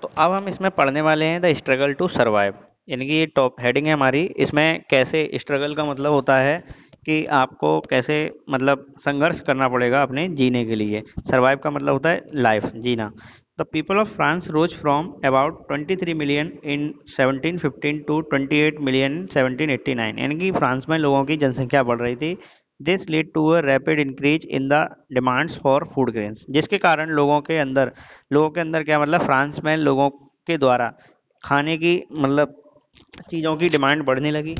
तो अब हम इसमें पढ़ने वाले हैं द स्ट्रगल टू सर्वाइव, यानी कि ये टॉप हेडिंग है हमारी। इसमें कैसे स्ट्रगल का मतलब होता है कि आपको कैसे मतलब संघर्ष करना पड़ेगा अपने जीने के लिए। सर्वाइव का मतलब होता है लाइफ, जीना। The people of France rose from about 23 million in 1715 to 28 million in 1789, यानी कि फ्रांस में लोगों की जनसंख्या बढ़ रही थी। This lead to a rapid increase in the demands for food grains, जिसके कारण लोगों के अंदर क्या मतलब फ्रांस में लोगों के द्वारा खाने की मतलब चीज़ों की डिमांड बढ़ने लगी।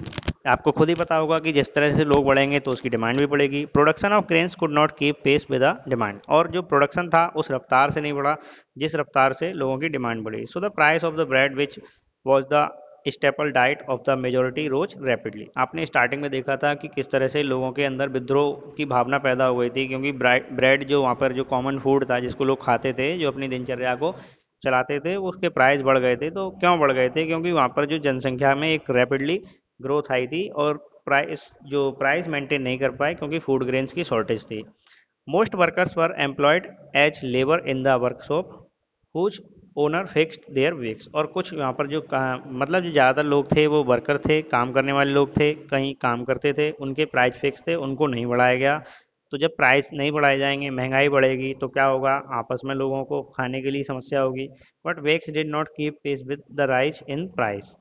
आपको खुद ही पता होगा कि जिस तरह से लोग बढ़ेंगे तो उसकी डिमांड भी बढ़ेगी। Production of grains could not keep pace with the demand, और जो प्रोडक्शन था उस रफ्तार से नहीं बढ़ा जिस रफ्तार से लोगों की डिमांड बढ़ी। So the price of the bread which was the staple diet of the majority rose rapidly. आपने स्टार्टिंग में देखा था कि किस तरह से लोगों के अंदर विद्रोह की भावना पैदा हो गई थी, क्योंकि ब्रेड जो वहाँ पर जो कॉमन फूड था जिसको लोग खाते थे, जो अपनी दिनचर्या को चलाते थे, वो उसके प्राइस बढ़ गए थे। तो क्यों बढ़ गए थे? क्योंकि वहाँ पर जो जनसंख्या में एक रैपिडली ग्रोथ आई थी और प्राइस मेंटेन नहीं कर पाए क्योंकि फूड ग्रेन्स की शॉर्टेज थी। Most workers were employed as labour in the workshop whose owner fixed their wages, और कुछ यहाँ पर मतलब जो ज़्यादातर लोग थे वो वर्कर थे, काम करने वाले लोग थे, कहीं काम करते थे, उनके प्राइस फिक्स थे, उनको नहीं बढ़ाया गया। तो जब प्राइस नहीं बढ़ाए जाएंगे, महंगाई बढ़ेगी, तो क्या होगा? आपस में लोगों को खाने के लिए समस्या होगी। But wages did not keep pace with the rise in price,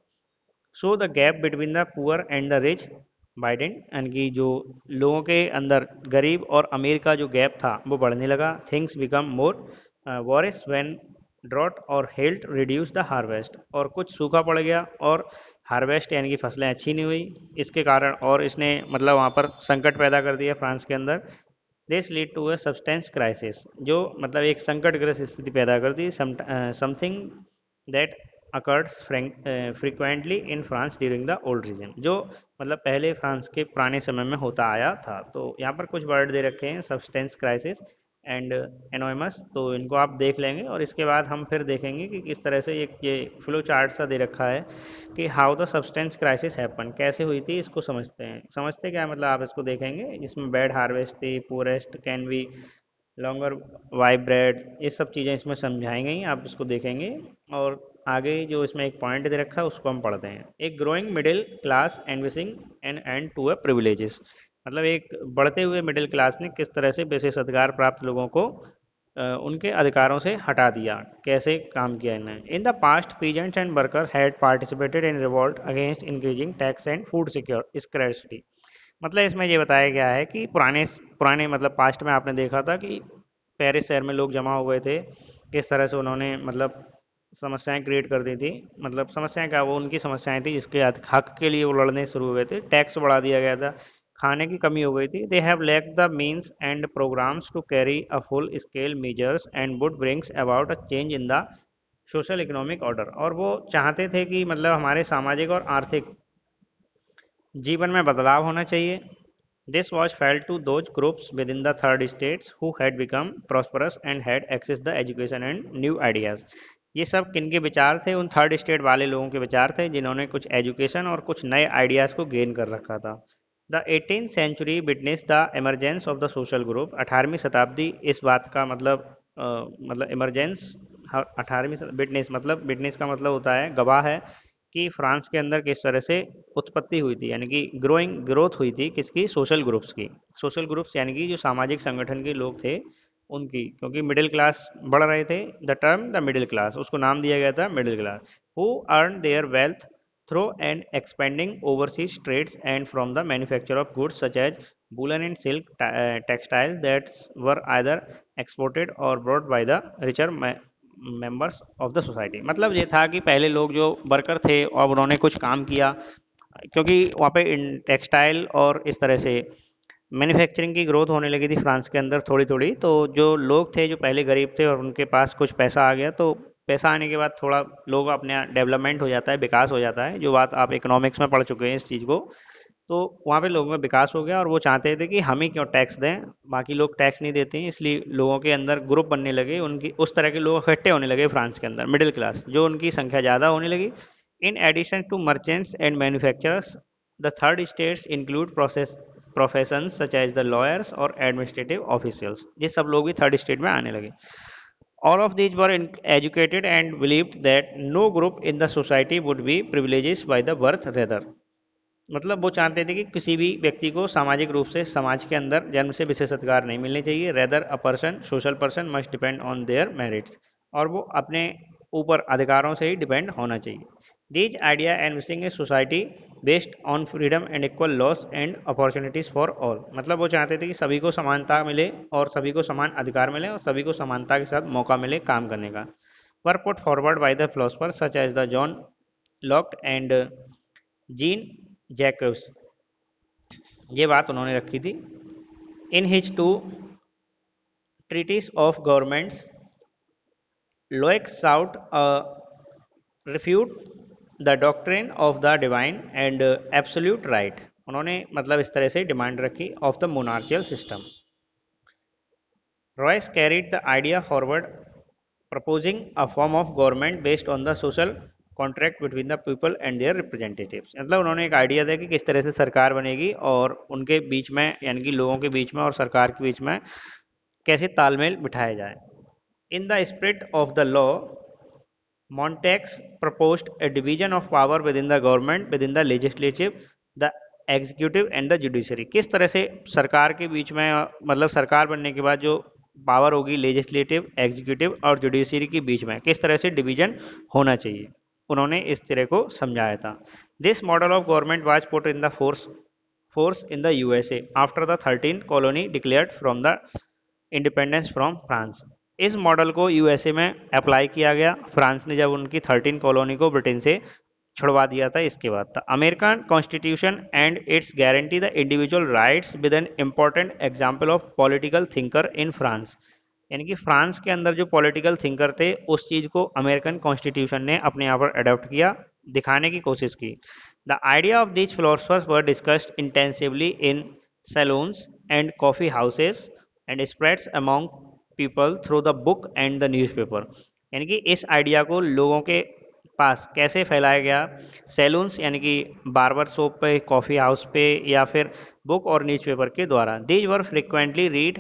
so the gap between the poor and the rich बाइडेन, यानी कि जो लोगों के अंदर गरीब और अमीर का जो गैप था वो बढ़ने लगा। Things become more worse when drought or health reduce the harvest, और कुछ सूखा पड़ गया और हार्वेस्ट यानी कि फसलें अच्छी नहीं हुई, इसके कारण और इसने मतलब वहाँ पर संकट पैदा कर दिया फ्रांस के अंदर। This lead to a subsistence crisis, जो मतलब एक संकटग्रस्त स्थिति पैदा कर दी। Something that occurs frequently in France during the old regime, जो मतलब पहले फ्रांस के पुराने समय में होता आया था। तो यहाँ पर कुछ वर्ड दे रखे हैं, सब्सटेंस क्राइसिस एंड एनोइमस, तो इनको आप देख लेंगे और इसके बाद हम फिर देखेंगे कि किस तरह से ये फ्लो चार्ट सा दे रखा है कि how the substance crisis happen, कैसे हुई थी, इसको समझते हैं। समझते क्या मतलब आप इसको देखेंगे, इसमें बैड हार्वेस्ट थी, पुअरेस्ट कैन बी लॉन्गर वाइब्रेड, ये सब चीज़ें इसमें समझाई गई, आप इसको देखेंगे। और आगे जो इसमें एक पॉइंट दे रखा है उसको हम पढ़ते हैं। एक growing middle class envisioning an end to a privileges, मतलब एक बढ़ते हुए मिडिल क्लास ने किस तरह से विशेष अधिकार प्राप्त लोगों को उनके अधिकारों से हटा दिया, कैसे काम किया इन्हें। In the past peasants and worker had participated in revolt against increasing tax and food secure scarcity. मतलब इसमें ये बताया गया है कि पुराने पुराने मतलब पास्ट में आपने देखा था कि पेरिस शहर में लोग जमा हो गए थे, किस तरह से उन्होंने मतलब समस्याएं क्रिएट कर दी थी। मतलब समस्याएं क्या, वो उनकी समस्याएं थी जिसके हक के लिए वो लड़ने शुरू हुए थे। टैक्स बढ़ा दिया गया था, खाने की कमी हो गई थी। They have lack the means and programmes to carry a full scale measures and would brings about a change in the social economic order, और वो चाहते थे कि मतलब हमारे सामाजिक और आर्थिक जीवन में बदलाव होना चाहिए। This was felt to those groups within the third states who had become prosperous and had access the education and new ideas. ये सब किनके विचार थे? उन थर्ड स्टेट वाले लोगों के विचार थे जिन्होंने कुछ एजुकेशन और कुछ नए आइडियाज को गेन कर रखा था। The 18th century witness the emergence of the social group, 18वीं शताब्दी इस बात का मतलब इमरजेंस, 18वीं विटनेस, मतलब विटनेस का मतलब होता है गवाह है कि फ्रांस के अंदर किस तरह से उत्पत्ति हुई थी, यानी कि ग्रोथ हुई थी किसकी? सोशल ग्रुप्स की। सोशल ग्रुप्स यानी कि जो सामाजिक संगठन के लोग थे उनकी, क्योंकि मिडिल क्लास बढ़ रहे थे। The term the middle class, उसको नाम दिया गया था middle class, who earn their wealth through and expending overseas trades and from the manufacture of goods such as woollen and silk textile that were either exported or bought by the richer members of the society. मतलब ये था कि पहले लोग जो worker थे और उन्होंने कुछ काम किया, क्योंकि वहाँ पे टेक्सटाइल और इस तरह से मैन्युफैक्चरिंग की ग्रोथ होने लगी थी फ्रांस के अंदर थोड़ी थोड़ी। तो जो लोग थे जो पहले गरीब थे और उनके पास कुछ पैसा आ गया, तो पैसा आने के बाद थोड़ा लोग अपने डेवलपमेंट हो जाता है, विकास हो जाता है, जो बात आप इकोनॉमिक्स में पढ़ चुके हैं इस चीज़ को। तो वहाँ पे लोगों में विकास हो गया और वो चाहते थे कि हम ही क्यों टैक्स दें, बाकी लोग टैक्स नहीं देते हैं, इसलिए लोगों के अंदर ग्रुप बनने लगे, उनकी उस तरह के लोग इकट्ठे होने लगे फ्रांस के अंदर, मिडिल क्लास, जो उनकी संख्या ज़्यादा होने लगी। In addition to merchants and manufacturers the third states include professions such as the lawyers और एडमिनिस्ट्रेटिव ऑफिशियल्स, ये सब लोग भी थर्ड स्टेट में आने लगे। All of these were educated and believed that no group in the society would be privileged by the birth rather. मतलब वो चाहते थे कि किसी भी व्यक्ति को सामाजिक रूप से समाज के अंदर जन्म से विशेष अधिकार नहीं मिलने चाहिए। Rather a person social person must depend on their merits, और वो अपने ऊपर अधिकारों से ही डिपेंड होना चाहिए। These idea and missing a society based on freedom and equal loss and opportunities for all. मतलब वो चाहते थे कि सभी को समानता मिले और सभी को समान अधिकार मिले और सभी को समानता के साथ मौका मिले काम करने का। Were put forward by the philosopher such as the John Locke and Jean Jacobs. ये बात उन्होंने रखी थी। In his two treatise of governments Locke sought refute the doctrine of the divine and absolute right. उन्होंने मतलब इस तरह से डिमांड रखी of the monarchial system. Royce carried the idea forward proposing a form of government based on the social contract between the people and their representatives। मतलब उन्होंने एक idea दिया कि किस तरह से सरकार बनेगी और उनके बीच में यानी कि लोगों के बीच में और सरकार के बीच में कैसे तालमेल बिठाया जाए। In the spirit of the law Montague proposed a division of power within the government, within the legislative, the executive and the judiciary। किस तरह से सरकार के बीच में मतलब सरकार बनने के बाद जो पावर होगी लेजिस्लेटिव, एग्जीक्यूटिव और जुडिशरी के बीच में किस तरह से डिवीजन होना चाहिए, उन्होंने इस तरह को समझाया था। This model of government was put in the force in the USA after the 13th colony declared from the independence from France. इस मॉडल को यूएसए में अप्लाई किया गया फ्रांस ने जब उनकी 13 कॉलोनी को ब्रिटेन से छुड़वा दिया था। इसके बाद था American constitution and it's guarantee the individual rights with an important example of political thinker in France. यानी कि फ्रांस के अंदर जो पॉलिटिकल थिंकर थे उस चीज को अमेरिकन कॉन्स्टिट्यूशन ने अपने यहाँ पर अडॉप्ट किया, दिखाने की कोशिश की। The idea of these philosophers were discussed intensively in saloons and coffee houses and spreads among people through the book and the newspaper. यानी कि इस आइडिया को लोगों के पास कैसे फैलाया गया, सैलून्स यानी कि बार्बर शॉप पे, कॉफ़ी हाउस पे या फिर बुक और न्यूज़पेपर के द्वारा। These were frequently read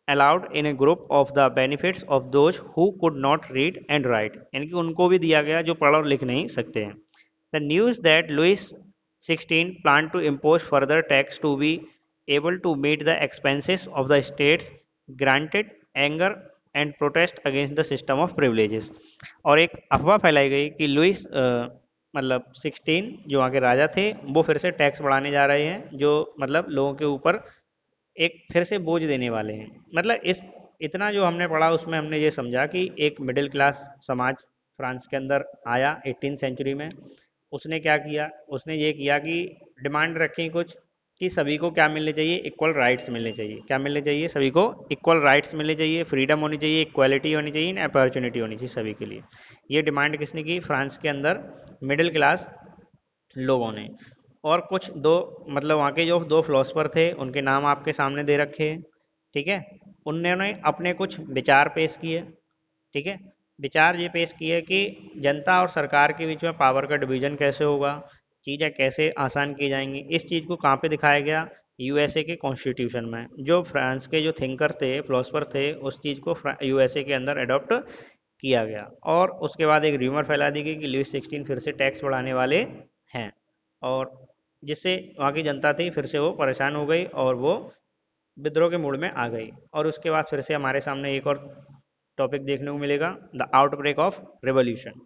allowed in A group of the benefits of those who could not read and right. यानी कि उनको भी दिया गया जो पढ़ और लिख नहीं सकते हैं। The news that Louis 16 plan to impose further tax to be able to meet the expenses of the states granted anger and protest against the system of privileges। और एक अफवाह फैलाई गई कि लुइस मतलब 16 जो वहाँ के राजा थे वो फिर से टैक्स बढ़ाने जा रहे हैं, जो मतलब लोगों के ऊपर एक फिर से बोझ देने वाले हैं। मतलब इस इतना जो हमने पढ़ा उसमें हमने ये समझा कि एक मिडिल क्लास समाज फ्रांस के अंदर आया 18th सेंचुरी में। उसने क्या किया, उसने ये किया कि डिमांड रखी कुछ कि सभी को क्या मिलने चाहिए, इक्वल राइट्स मिलने चाहिए। क्या मिलने चाहिए, सभी को इक्वल राइट्स मिलने चाहिए, फ्रीडम होनी चाहिए, इक्वालिटी होनी चाहिए, अपॉर्चुनिटी होनी चाहिए सभी के लिए। ये डिमांड किसने की, फ्रांस के अंदर मिडिल क्लास लोगों ने। और कुछ दो मतलब वहाँ के जो दो फिलोसफर थे उनके नाम आपके सामने दे रखे हैं, ठीक है। उन्होंने अपने कुछ विचार पेश किए, ठीक है। विचार ये पेश किए कि जनता और सरकार के बीच में पावर का डिवीजन कैसे होगा, चीज़ें कैसे आसान की जाएंगी। इस चीज़ को कहाँ पे दिखाया गया, यूएसए के कॉन्स्टिट्यूशन में। जो फ्रांस के जो थिंकर थे, फिलोसफर थे, उस चीज़ को यूएसए के अंदर अडॉप्ट किया गया। और उसके बाद एक र्यूमर फैला दी गई कि लुइस 16 फिर से टैक्स बढ़ाने वाले हैं, और जिससे वहाँ की जनता थी फिर से वो परेशान हो गई और वो विद्रोह के मूड में आ गई। और उसके बाद फिर से हमारे सामने एक और टॉपिक देखने को मिलेगा, द आउटब्रेक ऑफ रेवोल्यूशन।